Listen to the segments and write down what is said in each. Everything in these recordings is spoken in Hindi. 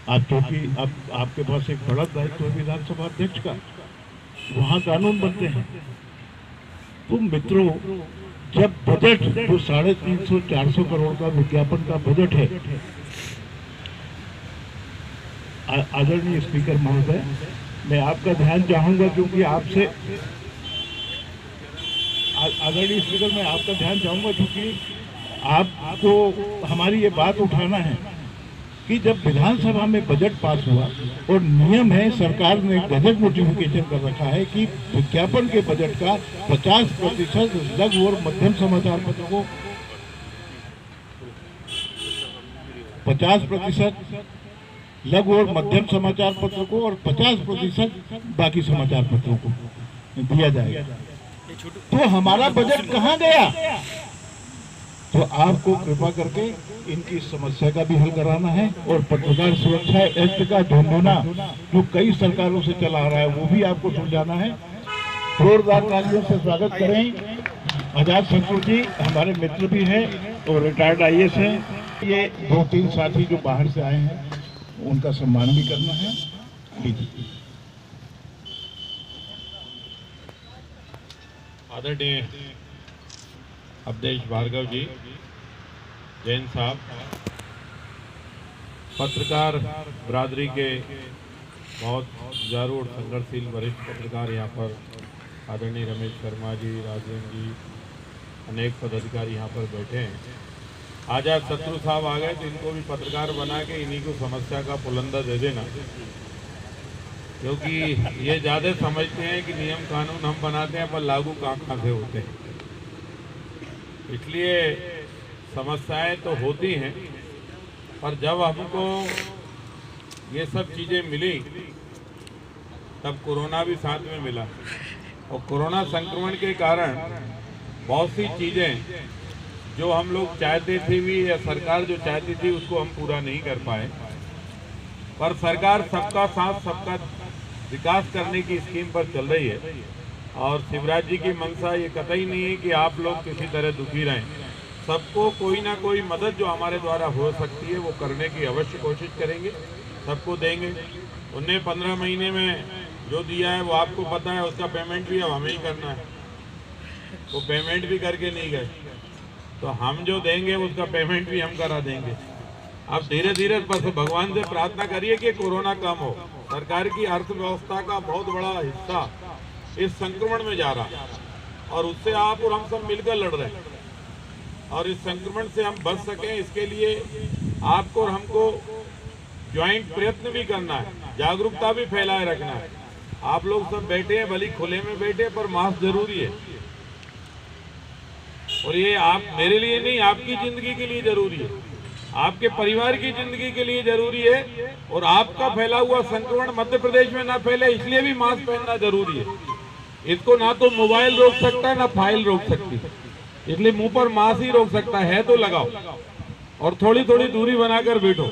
आप क्योंकि अब आपके पास एक बड़ा दायित्व है विधानसभा अध्यक्ष का, वहाँ कानून बनते हैं। तो मित्रों, जब बजट जो 350-400 करोड़ का विज्ञापन का बजट है, आदरणीय स्पीकर महोदय, मैं आपका ध्यान चाहूंगा क्योंकि आपसे आदरणीय स्पीकर मैं आपका ध्यान चाहूंगा क्योंकि आपको हमारी ये बात उठाना है कि जब विधानसभा में बजट पास हुआ और नियम है, सरकार ने गजट नोटिफिकेशन कर रखा है कि विज्ञापन के बजट का 50% लघु और मध्यम समाचार पत्रों को 50% लघु और मध्यम समाचार पत्रों को और 50% बाकी समाचार पत्रों को दिया जाएगा। तो हमारा बजट कहाँ गया? तो आपको कृपा करके इनकी समस्या का भी हल कराना है और पत्रकार सुरक्षा एक्ट का ढिंढोना जो कई सरकारों से चला आ रहा है वो भी आपको सुलझाना है। जोरदार तालियों से स्वागत करें। आजाद शत्रु जी हमारे मित्र भी हैं और रिटायर्ड आईएएस हैं। ये 2-3 साथी जो बाहर से आए हैं उनका सम्मान भी करना है। लीजिए। आदरणीय अवधेश भार्गव जी, जैन साहब, पत्रकार बरादरी के बहुत जुझारू और संघर्षशील वरिष्ठ पत्रकार यहाँ पर आदरणीय रमेश शर्मा जी, राजेंद्र जी, अनेक पदाधिकारी यहाँ पर बैठे हैं। आजाद शत्रु साहब आ गए तो इनको भी पत्रकार बना के इन्हीं को समस्या का पुलंदा दे देना, क्योंकि ये ज़्यादा समझते हैं कि नियम कानून हम बनाते हैं पर लागू कहाँ से होते हैं। इसलिए समस्याएं तो होती हैं, पर जब हमको ये सब चीज़ें मिली तब कोरोना भी साथ में मिला और कोरोना संक्रमण के कारण बहुत सी चीज़ें जो हम लोग चाहते थे भी या सरकार जो चाहती थी उसको हम पूरा नहीं कर पाए। पर सरकार सबका साथ सबका विकास करने की स्कीम पर चल रही है और शिवराज जी की मंशा ये कतई नहीं है कि आप लोग किसी तरह दुखी रहें। सबको कोई ना कोई मदद जो हमारे द्वारा हो सकती है वो करने की अवश्य कोशिश करेंगे, सबको देंगे। उन्हें 15 महीने में जो दिया है वो आपको पता है, उसका पेमेंट भी अब हमें ही करना है। वो पेमेंट भी करके नहीं गए तो हम जो देंगे उसका पेमेंट भी हम करा देंगे। अब धीरे धीरे बस भगवान से प्रार्थना करिए कि कोरोना कम हो। सरकार की अर्थव्यवस्था का बहुत बड़ा हिस्सा इस संक्रमण में जा रहा है और उससे आप और हम सब मिलकर लड़ रहे हैं और इस संक्रमण से हम बच सकें इसके लिए आपको और हमको ज्वाइंट प्रयत्न भी करना है, जागरूकता भी फैलाए रखना है। आप लोग सब बैठे हैं, भले खुले में बैठे, पर मास्क जरूरी है और ये आप मेरे लिए नहीं, आपकी जिंदगी के लिए जरूरी है, आपके परिवार की जिंदगी के लिए जरूरी है और आपका फैला हुआ संक्रमण मध्य प्रदेश में ना फैले इसलिए भी मास्क पहनना जरूरी है। इसको ना तो मोबाइल रोक सकता है ना फाइल रोक सकती, इसलिए मुंह पर मास्क ही रोक सकता है तो लगाओ और थोड़ी थोड़ी दूरी बनाकर बैठो,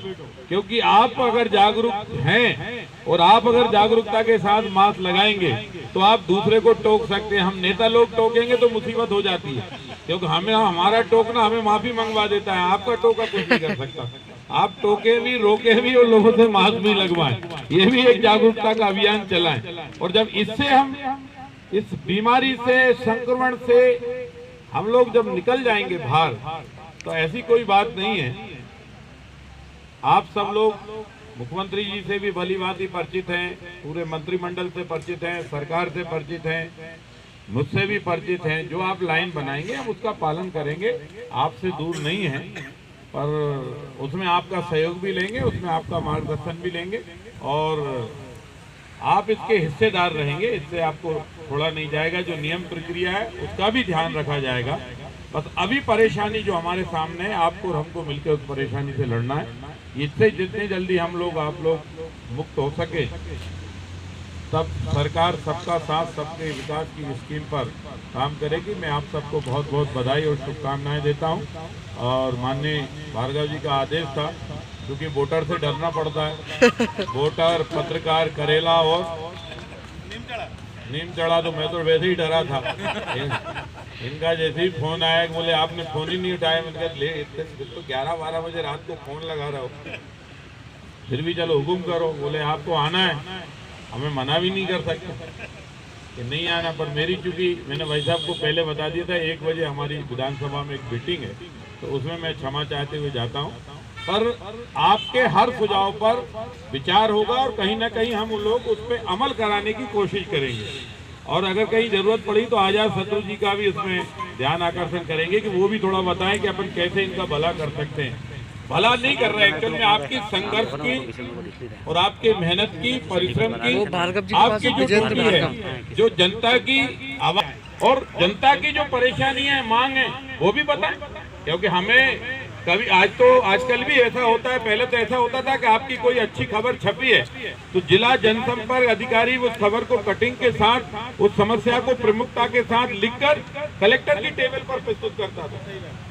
क्योंकि आप अगर जागरूक हैं और आप अगर जागरूकता के साथ मास्क लगाएंगे तो आप दूसरे को टोक सकते हैं। हम नेता लोग टोकेंगे तो मुसीबत हो जाती है, क्योंकि हमें हमारा टोकना हमें माफी मंगवा देता है, आपका टोका कुछ नहीं कर सकता। आप टोके भी, रोके भी और लोगों से मास्क भी लगवाएं, ये भी एक जागरूकता का अभियान चलाएं। और जब इससे हम इस बीमारी से, संक्रमण से हम लोग जब निकल जाएंगे बाहर, तो ऐसी कोई बात नहीं है। आप सब लोग मुख्यमंत्री जी से भी भली भांति परिचित हैं, पूरे मंत्रिमंडल से परिचित हैं, सरकार से परिचित हैं, मुझसे भी परिचित हैं। जो आप लाइन बनाएंगे हम उसका पालन करेंगे, आपसे दूर नहीं है, पर उसमें आपका सहयोग भी लेंगे, उसमें आपका मार्गदर्शन भी लेंगे और आप इसके हिस्सेदार रहेंगे। इससे आपको थोड़ा नहीं जाएगा, जो नियम प्रक्रिया है उसका भी ध्यान रखा जाएगा। बस अभी परेशानी जो हमारे सामने है, आपको और हमको मिलकर उस परेशानी से लड़ना है। इससे जितने जल्दी हम लोग आप लोग मुक्त हो सके, तब सरकार सबका साथ सबके विकास की स्कीम पर काम करेगी। मैं आप सबको बहुत बहुत बधाई और शुभकामनाएं देता हूं। और माननीय भार्गव जी का आदेश था, क्योंकि वोटर से डरना पड़ता है, वोटर, पत्रकार, करेला और नीम चढ़ा, तो मैं तो वैसे ही डरा था। इनका जैसे ही फोन आया, बोले आपने फोन ही नहीं उठाया। मैंने कहा ले, तो 11-12 बजे रात को फोन लगा रहा हो। फिर भी चलो हुकुम करो। बोले आपको आना है, हमें मना भी नहीं कर सकते कि नहीं आना। पर मेरी चूंकि मैंने भाई साहब को पहले बता दिया था 1 बजे हमारी विधानसभा में एक मीटिंग है, तो उसमें मैं क्षमा चाहते हुए जाता हूँ। पर आपके हर सुझाव पर विचार होगा और कहीं ना कहीं हम लोग उस पर अमल कराने की कोशिश करेंगे। और अगर कहीं जरूरत पड़ी तो आजाद शत्रु जी का भी उसमें ध्यान आकर्षण करेंगे कि वो भी थोड़ा बताएं कि अपन कैसे इनका भला कर सकते हैं। भला नहीं कर रहे, एक्चुअल में आपकी संघर्ष की और आपके मेहनत की, परिश्रम की, आपकी जो ड्यूटी है, जो जनता की आवाज और जनता की जो परेशानी है, मांग है, वो भी बताएं। क्योंकि हमें कभी आजकल भी ऐसा होता है, पहले तो ऐसा होता था कि आपकी कोई अच्छी खबर छपी है तो जिला जनसंपर्क अधिकारी उस खबर को कटिंग के साथ, उस समस्या को प्रमुखता के साथ लिखकर कलेक्टर की टेबल पर प्रस्तुत करता था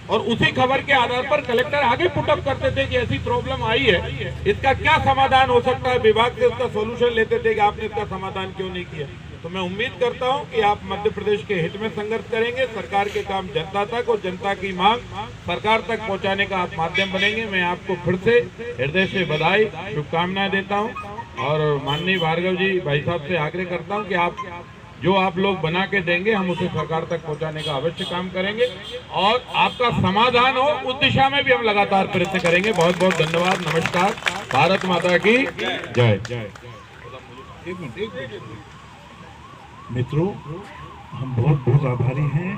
और उसी खबर के आधार पर कलेक्टर आगे पुटअप करते थे कि ऐसी प्रॉब्लम आई है, इसका क्या समाधान हो सकता है। विभाग से उसका सोल्यूशन लेते थे कि आपने इसका समाधान क्यों नहीं किया। तो मैं उम्मीद करता हूं कि आप मध्य प्रदेश के हित में संघर्ष करेंगे, सरकार के काम जनता तक और जनता की मांग सरकार तक पहुंचाने का आप माध्यम बनेंगे। मैं आपको फिर से हृदय से बधाई, शुभकामनाएं देता हूं और माननीय भार्गव जी भाई साहब से आग्रह करता हूं कि आप लोग बना के देंगे, हम उसे सरकार तक पहुंचाने का अवश्य काम करेंगे और आपका समाधान हो उस दिशा में भी हम लगातार प्रयत्न करेंगे। बहुत बहुत धन्यवाद, नमस्कार, भारत माता की जय। मित्रों, हम बहुत बहुत आभारी हैं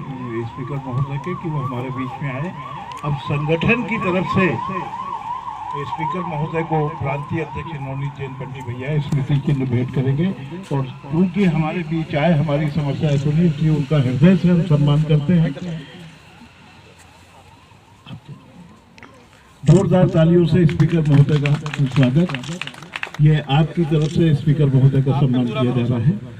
स्पीकर महोदय के कि वो हमारे बीच में आए। अब संगठन की तरफ से स्पीकर महोदय को प्रांतीय अध्यक्ष नवनीत जैन पंडित भैया स्मृति चिन्ह भेंट करेंगे और क्योंकि हमारे बीच आए, हमारी समस्या सुनी, इसलिए उनका हृदय से हम सम्मान करते हैं। जोरदार तालियों से स्पीकर महोदय का स्वागत। ये आपकी तरफ से स्पीकर महोदय का सम्मान किया जा रहा है।